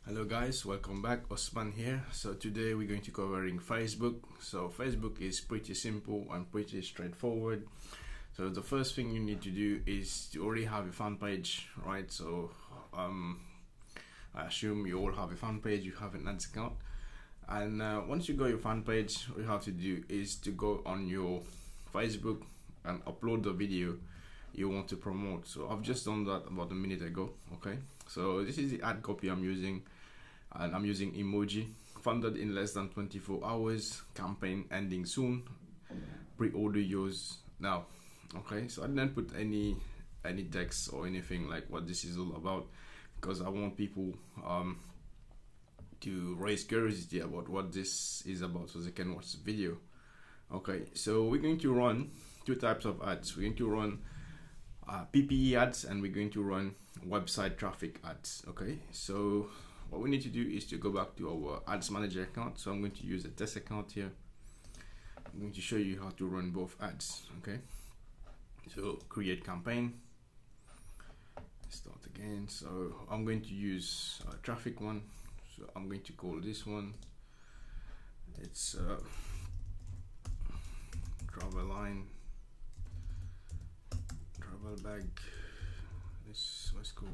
Hello guys, welcome back. Osman here. So today we're going to covering Facebook. So Facebook is pretty simple and pretty straightforward. So the first thing you need to do is to already have a fan page, right? So I assume you all have a fan page, you have an ads account. And once you got your fan page, what you have to do is to go on your Facebook and upload the video you want to promote. So I've just done that about a minute ago. Okay, so this is the ad copy I'm using, and I'm using emoji. Funded in less than 24 hours, campaign ending soon, pre-order yours now. Okay, so I didn't put any text or anything like what this is all about, because I want people to raise curiosity about what this is about so they can watch the video. Okay, so we're going to run two types of ads. We're going to run PPE ads, and we're going to run website traffic ads. Okay, so what we need to do is to go back to our ads manager account. So I'm going to use a test account here. I'm going to show you how to run both ads. Okay, so create campaign, start again. So I'm going to use traffic one. So I'm going to call this one, it's travel line, travel bag. This was cool.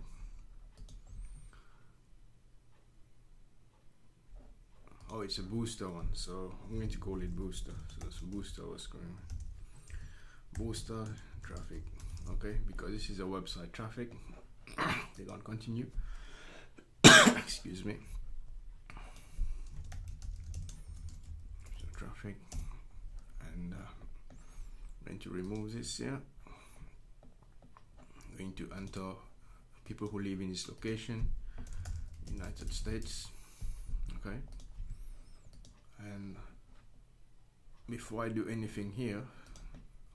Oh, it's a booster one, so I'm going to call it booster. So that's booster was going booster traffic. Okay, because this is a website traffic. They can't continue. Excuse me. So traffic, and I'm going to remove this here. I'm going to enter people who live in this location, United States. Okay, and before I do anything here,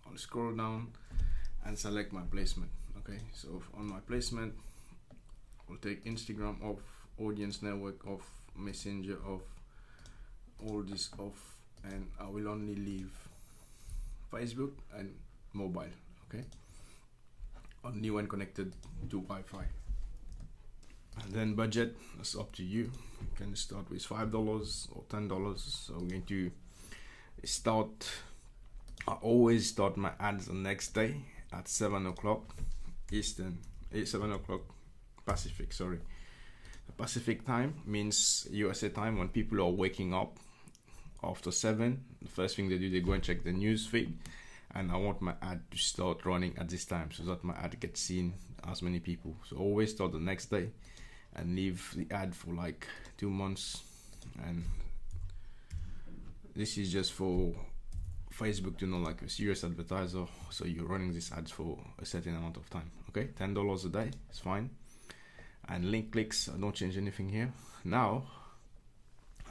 I'll scroll down and select my placement. Okay, so on my placement, I'll take Instagram off, audience network off, messenger off, all this off, and I will only leave Facebook and mobile. Okay, only when connected to Wi-Fi. And then budget, that's up to you. You can start with $5 or $10. So I'm going to start. I always start my ads the next day at 7 o'clock Eastern, 7 o'clock Pacific. Sorry, the Pacific time means USA time, when people are waking up after 7. The first thing they do, they go and check the news feed, and I want my ad to start running at this time so that my ad gets seen as many people. So always start the next day and leave the ad for like 2 months. And this is just for Facebook to know, like a serious advertiser, so you're running these ads for a certain amount of time. Okay, $10 a day is fine. And link clicks, I don't change anything here. Now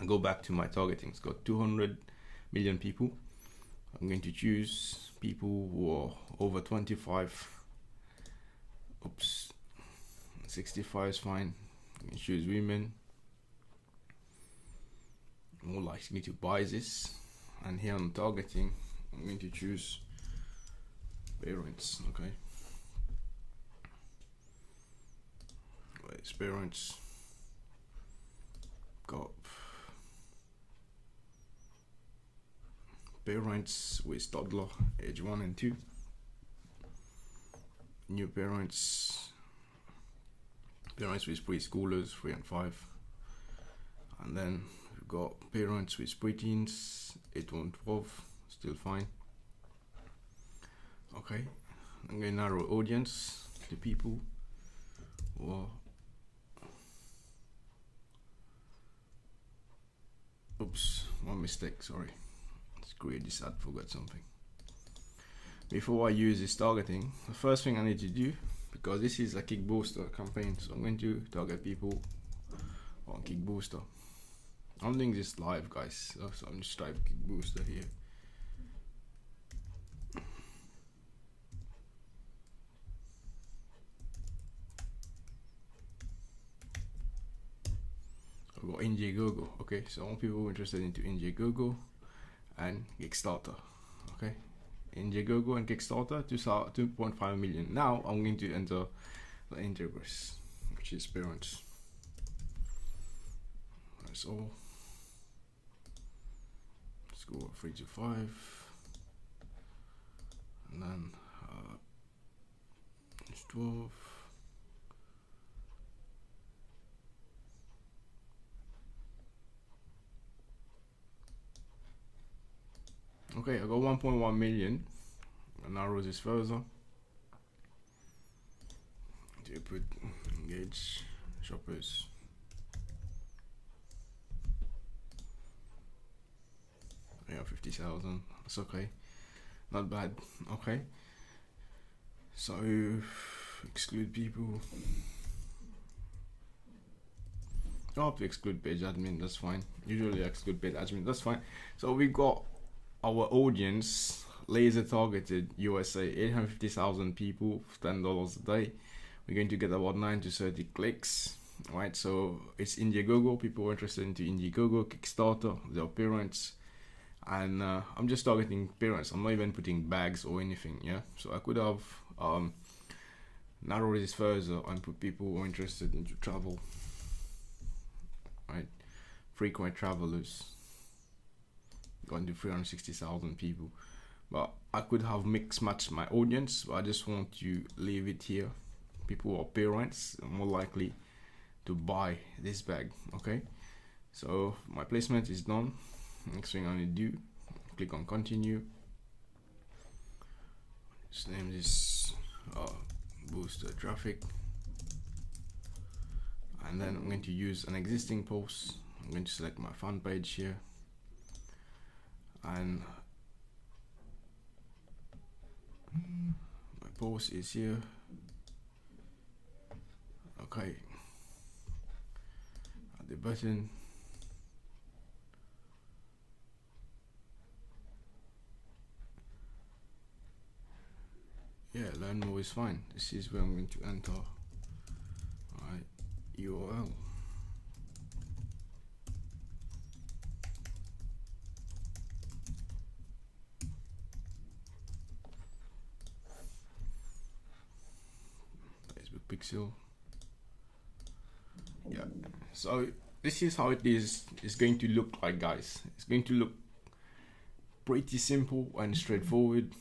I go back to my targeting. It's got 200 million people. I'm going to choose people who are over 25. Oops, 65 is fine. I'm going to choose women, more likely to buy this. And here on targeting, I'm going to choose parents. Okay, where's parents? Got parents with toddler age 1 and 2, new parents, parents with preschoolers 3 and 5, and then we've got parents with preteens 8 and 12, still fine. Okay, I'm going to narrow audience to people who are, oops, one mistake, sorry. Let's create this ad, forgot something. Before I use this targeting, the first thing I need to do, because this is a Kick Booster campaign, so I'm going to target people on Kick Booster. I'm doing this live, guys, so I'm just type Kick Booster here. I've got Indiegogo. Okay, so I want people interested into Indiegogo and Kickstarter. Okay, Indiegogo and Kickstarter 2.5 million. Now I'm going to enter the Integris, which is parents. that's all. Let's go 3 to 5, and then it's 12. Okay, I got 1.1 million. And narrow this further. Do you put engage shoppers? Yeah, 50,000. That's okay. Not bad. Okay. So exclude people. I have to exclude page admin. That's fine. Usually exclude page admin. That's fine. So we got our audience laser targeted USA, 850,000 people, $10 a day. We're going to get about 9 to 30 clicks, right? So it's Indiegogo. People are interested into Indiegogo, Kickstarter, their parents, and I'm just targeting parents. I'm not even putting bags or anything. Yeah, so I could have narrow this further and put people who are interested into travel, right? Frequent travelers, going to 360,000 people. But I could have mixed matched my audience, but I just want to leave it here. People who are parents are more likely to buy this bag. Okay, so my placement is done. Next thing I need to do, click on continue. Just name this boost traffic, and then I'm going to use an existing post. I'm going to select my fan page here, and my post is here. Okay, at the button, yeah, learn more is fine. This is where I'm going to enter my URL. Facebook pixel. Yeah, so this is how it is going to look like, guys. It's going to look pretty simple and straightforward.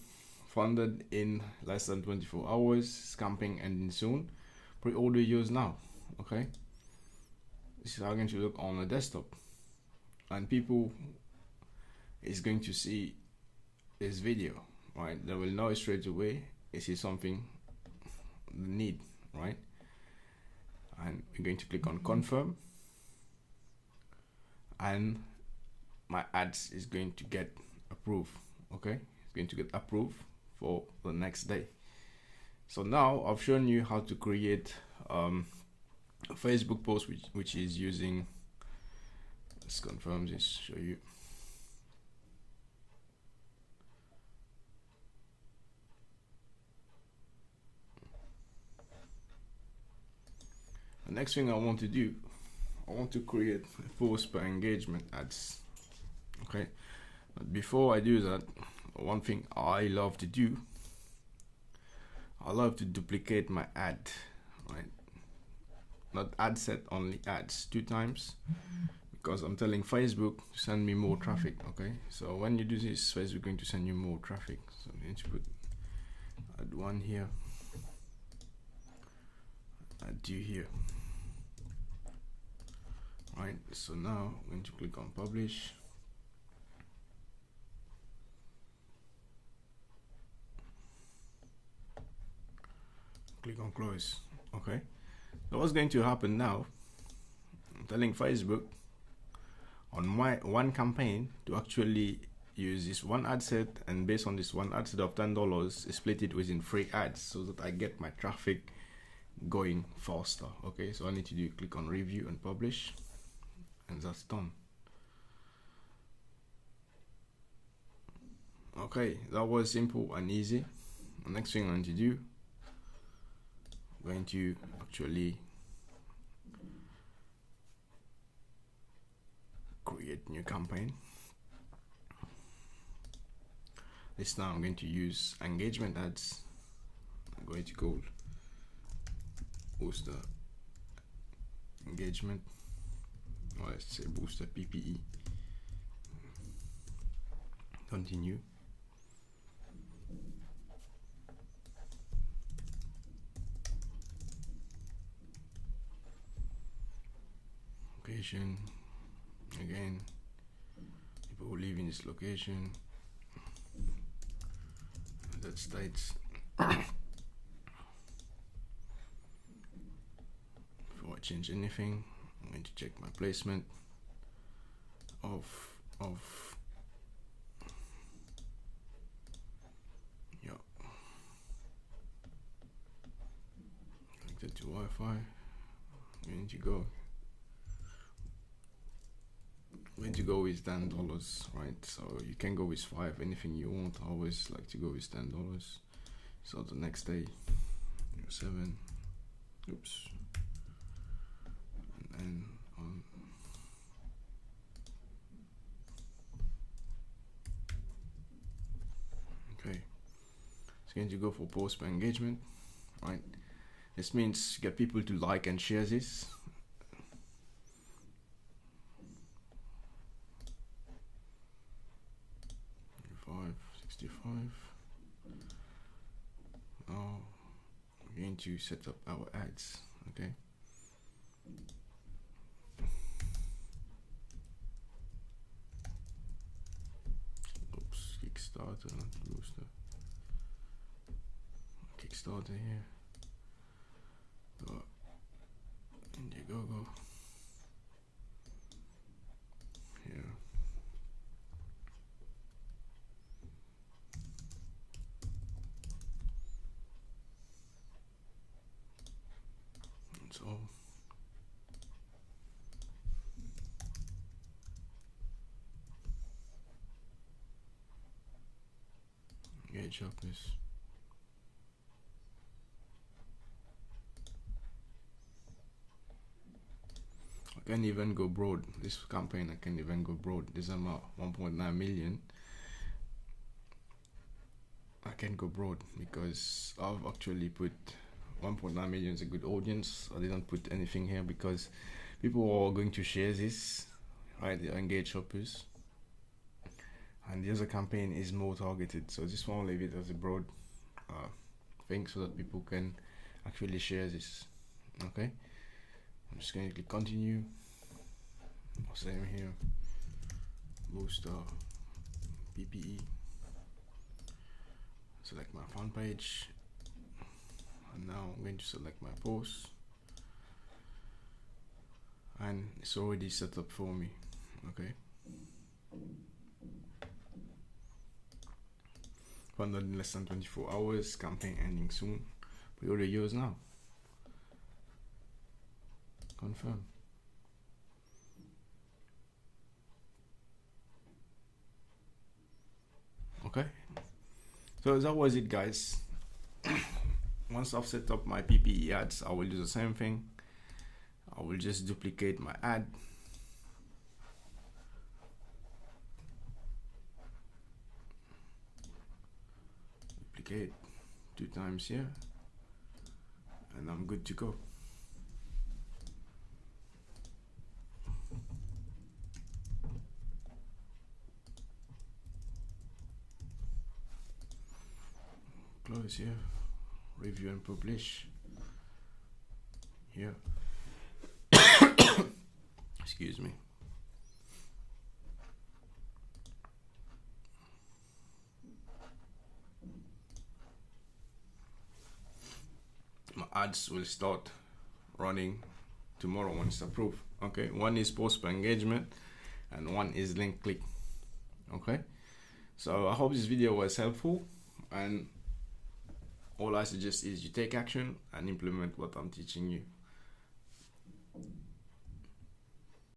Funded in less than 24 hours. Campaign ending soon. Pre-order yours now. Okay, this is how it's going to look on a desktop, and people is going to see this video, right? They will know straight away this is something they need, right? And we're going to click on confirm, and my ads is going to get approved. Okay, it's going to get approved for the next day. So now I've shown you how to create a Facebook post which is using, let's confirm this, show you. The next thing I want to do, I want to create post per engagement ads. Okay, but before I do that, one thing I love to do, I love to duplicate my ad, right? Not ad set, only ads 2 times, because I'm telling Facebook to send me more traffic. Okay, so when you do this, Facebook is going to send you more traffic. So I'm going to put ad 1 here, ad 2 here. Right, so now I'm going to click on publish. Click on close. Okay, so what's going to happen now, I'm telling Facebook on my one campaign to actually use this one ad set, and based on this one ad set of $10, split it within 3 ads so that I get my traffic going faster. Okay, so I need to do click on review and publish, and that's done. Okay, that was simple and easy. The next thing I'm going to do, I'm going to actually create new campaign. This time I'm going to use engagement ads. I'm going to go boost the engagement. or let's say booster PPE. Continue. Location, again, people who live in this location, that states. Before I change anything, I'm going to check my placement of yeah, connected to Wi-Fi. I'm going to go with $10, right? So you can go with 5, anything you want. I always like to go with $10. So the next day, 7, oops, and then on. Okay, it's going to go for post per engagement, right? This means get people to like and share this. Now we're going to set up our ads, okay? Oops, Kickstarter, not booster. Kickstarter here. Go Indiegogo. Here. That's all. Engage shoppers. I can even go broad. This campaign I can even go broad. This amount 1.9 million. I can go broad because I've actually put 1.9 million is a good audience. I didn't put anything here because people are going to share this, right? The engaged shoppers. And the other campaign is more targeted. So this one I'll leave it as a broad thing so that people can actually share this. Okay. I'm just going to click continue. Same here. Booster PPE. Select my fan page. And now I'm going to select my post. And it's already set up for me. Okay. Funded in less than 24 hours. Campaign ending soon. Pre-order yours now. Confirm. Okay, so that was it, guys. Once I've set up my PPE ads, I will do the same thing. I will just duplicate my ad. Duplicate 2 times here, and I'm good to go. Close here, review and publish here. Excuse me. My ads will start running tomorrow once approved. Okay, one is post per engagement and one is link click. Okay, so I hope this video was helpful, and all I suggest is you take action and implement what I'm teaching you.